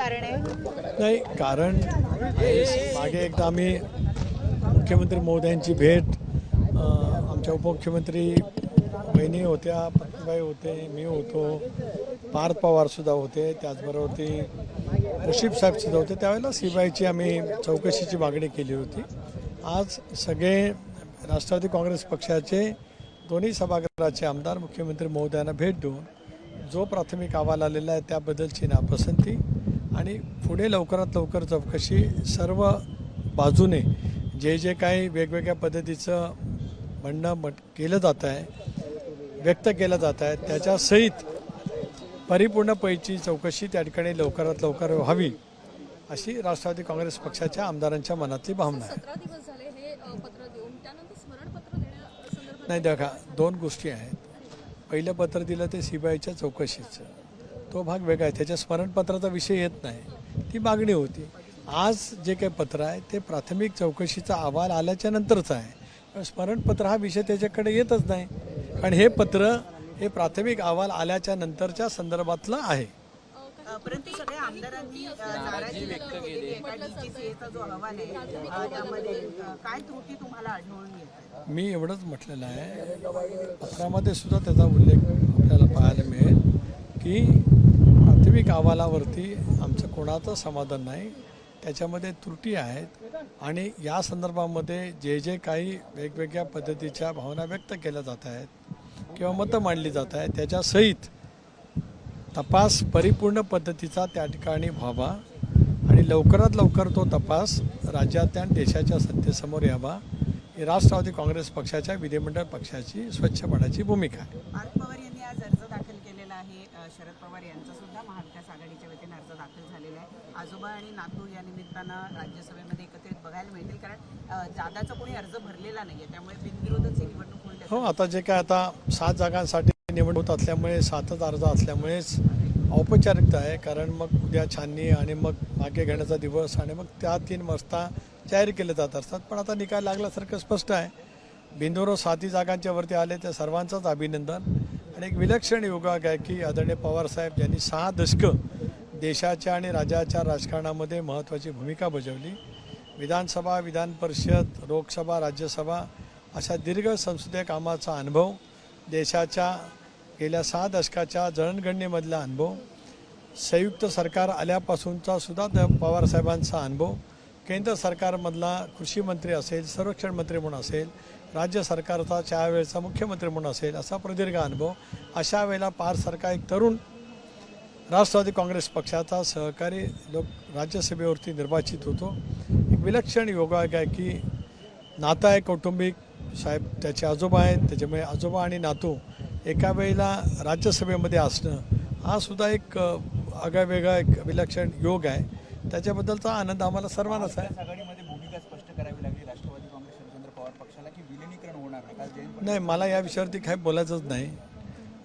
कारण आहे? नाही, कारण मागे एकदा आम्ही मुख्यमंत्री महोदयांची भेट आमच्या उपमुख्यमंत्री बहिणी होत्या, पत्नीबाई होते, मी होतो, पार्थ पवारसुद्धा होते, त्याचबरोबर ती मुशीफ साहेबसुद्धा होते. त्यावेळेला CBIची आम्ही चौकशीची मागणी केली होती. आज सगळे राष्ट्रवादी काँग्रेस पक्षाचे दोन्ही सभागृहाचे आमदार मुख्यमंत्री महोदयांना भेट देऊन जो प्राथमिक अहवाल आलेला आहे त्याबद्दलची नापसंती आणि पुढे लवकरात लवकर चौकशी सर्व बाजूने जे काही वेगवेगळ्या पद्धतीचं म्हणणं केलं जात आहे, व्यक्त केलं जात आहे, त्याच्यासहित परिपूर्ण पैची चौकशी त्या ठिकाणी लवकरात लवकर व्हावी अशी राष्ट्रवादी काँग्रेस पक्षाच्या आमदारांच्या मनातली भावना आहे. 17 दिवस झाले हे पत्र देऊन त्यानंतर स्मरणपत्र देण्यासंदर्भात नाही बघा, दोन गोष्टी आहेत. पहिलं पत्र दिलं ते CBIच्या चौकशीचं, तो भाग वेगळा आहे, त्याच्या स्मरणपत्राचा विषय येत नाही, ती मागणी होती. आज जे काही पत्र आहे ते प्राथमिक चौकशीचा अहवाल आल्याच्या नंतरचा आहे. स्मरणपत्र हा विषय त्याच्याकडे येतच नाही, कारण हे पत्र हे प्राथमिक अहवाल आल्याच्या नंतरच्या संदर्भातलं आहे. परंतु सगळ्या आमदारांनी नाराजी व्यक्त केली. एका DGCAचा जो अहवाल आहे त्यामध्ये काय त्रुटी तुम्हाला आढळून येतात? मी एवढंच म्हटलेलं आहे, पत्रामध्ये सुद्धा त्याचा उल्लेख आपल्याला पाहायला मिळेल की प्राथमिक अहवालावरती आमचं कोणाचं समाधान नाही, त्याच्यामध्ये त्रुटी आहेत आणि या संदर्भामध्ये जे काही वेगवेगळ्या पद्धतीच्या भावना व्यक्त केल्या जात आहेत किंवा मतं मांडली जात आहेत त्याच्यासहित तपास परिपूर्ण पद्धतीचा त्या ठिकाणी व्हावा आणि लवकरात लवकर तो तपास राज्याच्या आणि देशाच्या सत्तेसमोर यावा ही राष्ट्रवादी काँग्रेस पक्षाच्या विधिमंडळ पक्षाची स्वच्छपणाची भूमिका आहे. पार्थ पवार यांनी आज अर्ज दाखल केलेला आहे. शरद पवार यांचा सुद्धा महाविकास आघाडीच्या वतीने अर्ज दाखल झालेला आहे. आजोबा आणि नातू या निमित्तानं राज्यसभेमध्ये एकत्रित बघायला मिळतील, कारण दादाचा कोणी अर्ज भरलेला नाहीये, त्यामुळे बिनविरोधच ही निवडणूक होईल. हो, आता जे काय आता 7 जागांसाठी निवडणूक होत असल्यामुळे 7च अर्ज असल्यामुळेच औपचारिकता आहे, कारण मग उद्या छाननी आणि मग मागे घेण्याचा दिवस आणि मग त्या 3 वाजता जाहीर केले जात असतात. पण आता निकाल लागल्यासारखं स्पष्ट आहे. बिनविरोध 7 जागांच्या वरती आले त्या सर्वांचंच अभिनंदन आणि एक विलक्षण योगायोग आहे की आदरणीय पवारसाहेब यांनी 6 दशकं देशाच्या आणि राज्याच्या राजकारणामध्ये महत्त्वाची भूमिका बजावली. विधानसभा, विधान परिषद, लोकसभा, राज्यसभा अशा दीर्घ संसदीय कामाचा अनुभव, देशाच्या गेल्या 6 दशकाच्या जळणघडणीमधला अनुभव, संयुक्त सरकार आल्यापासूनचा सुद्धा पवारसाहेबांचा अनुभव, केंद्र सरकारमधला कृषी मंत्री असेल, संरक्षण मंत्री म्हणून असेल, राज्य सरकारचा त्यावेळेचा मुख्यमंत्री म्हणून असेल, असा प्रदीर्घ अनुभव. अशा वेळेला पारसारखा एक तरुण राष्ट्रवादी काँग्रेस पक्षाचा सहकारी राज्यसभेवरती निर्वाचित होतो. एक विलक्षण योगायोग आहे की नातं आहे कौटुंबिक. साहेब त्याचे आजोबा आहेत, त्याच्यामुळे आजोबा आणि नातू एका वेळेला राज्यसभेमध्ये असणं हा सुद्धा एक आगळावेगळा एक विलक्षण योग आहे. त्याच्याबद्दलचा आनंद आम्हाला सर्वांनाच आहे. आघाडीमध्ये भूमिका स्पष्ट करावी लागली राष्ट्रवादी काँग्रेस शरदचंद्र पवार पक्षाला की विलिनीकरण होणार नाही. नाही, मला या विषयावरती काही बोलायचंच नाही.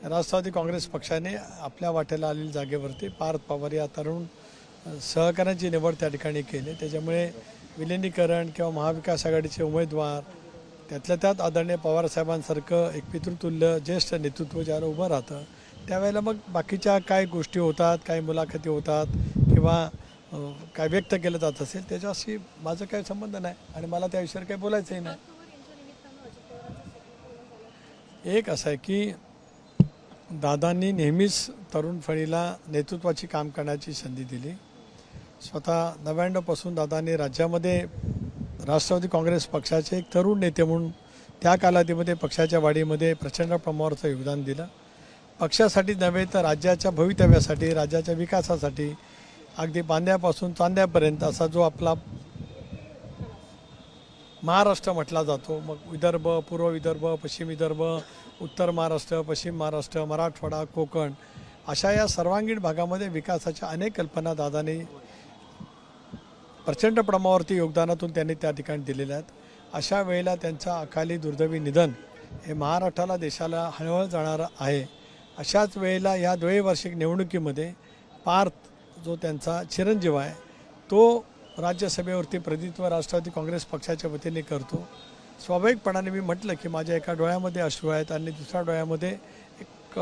राष्ट्रवादी काँग्रेस पक्षाने आपल्या वाटेला आलेल्या जागेवरती पार्थ पवार या तरुण सहकार्याची निवड त्या ठिकाणी केली. त्याच्यामुळे विलिनीकरण किंवा महाविकास आघाडीचे उमेदवार त्यातल्या त्यात आदरणीय पवारसाहेबांसारखं एक पितृतुल्य ज्येष्ठ नेतृत्व ज्याला उभं राहतं त्यावेळेला मग बाकीच्या काय गोष्टी होतात, काही मुलाखती होतात किंवा काय व्यक्त केलं जात असेल त्याच्याशी माझं काही संबंध नाही आणि मला त्या विषयावर काही बोलायचंही नाही. एक असं आहे की दादांनी नेहमीच तरुण फळीला नेतृत्वाची काम करण्याची संधी दिली. स्वतः 99 पासून दादांनी राज्यामध्ये राष्ट्रवादी काँग्रेस पक्षाचे एक तरुण नेते म्हणून त्या कालावधीमध्ये पक्षाच्या वाढीमध्ये प्रचंड प्रमाणाचं योगदान दिलं. पक्षासाठी नव्हे तर राज्याच्या भवितव्यासाठी, राज्याच्या विकासासाठी अगदी बांध्यापासून चांद्यापर्यंत असा जो आपला महाराष्ट्र म्हटला जातो, मग विदर्भ, पूर्व विदर्भ, पश्चिम विदर्भ, उत्तर महाराष्ट्र, पश्चिम महाराष्ट्र, मराठवाडा, कोकण अशा या सर्वांगीण भागामध्ये विकासाच्या अनेक कल्पना दादांनी प्रचंड प्रमाणावरती योगदानातून त्यांनी त्या ठिकाणी दिलेल्या आहेत. अशा वेळेला त्यांचा अकाली दुर्दैवी निधन हे महाराष्ट्राला, देशाला हळहळ जाणारं आहे. अशाच वेळेला या द्वैवार्षिक निवडणुकीमध्ये पार्थ जो त्यांचा चिरंजीव आहे तो राज्यसभेवरती प्रतिनिधित्व राष्ट्रवादी काँग्रेस पक्षाच्या वतीने करतो. स्वाभाविकपणाने मी म्हटलं की माझ्या एका डोळ्यामध्ये अश्रू आहेत आणि दुसऱ्या डोळ्यामध्ये एक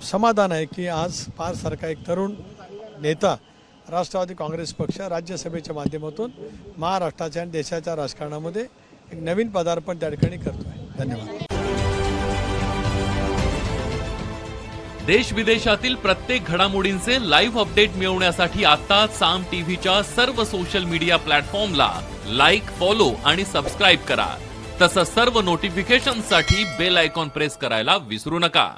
समाधान आहे की आज पारसारखा एक तरुण नेता राष्ट्रवादी काँग्रेस पक्ष राज्यसभेच्या माध्यमातून महाराष्ट्राच्या आणि देशाच्या राजकारणामध्ये एक नवीन पदार्पण त्या ठिकाणी करतोय. धन्यवाद. देश विदेशातील प्रत्येक घडामोडींचे लाईव्ह अपडेट मिळवण्यासाठी आता साम टीव्हीच्या सर्व सोशल मीडिया प्लॅटफॉर्मला लाईक, फॉलो आणि सबस्क्राईब करा. तसंच सर्व नोटिफिकेशनसाठी बेल आयकॉन प्रेस करायला विसरू नका.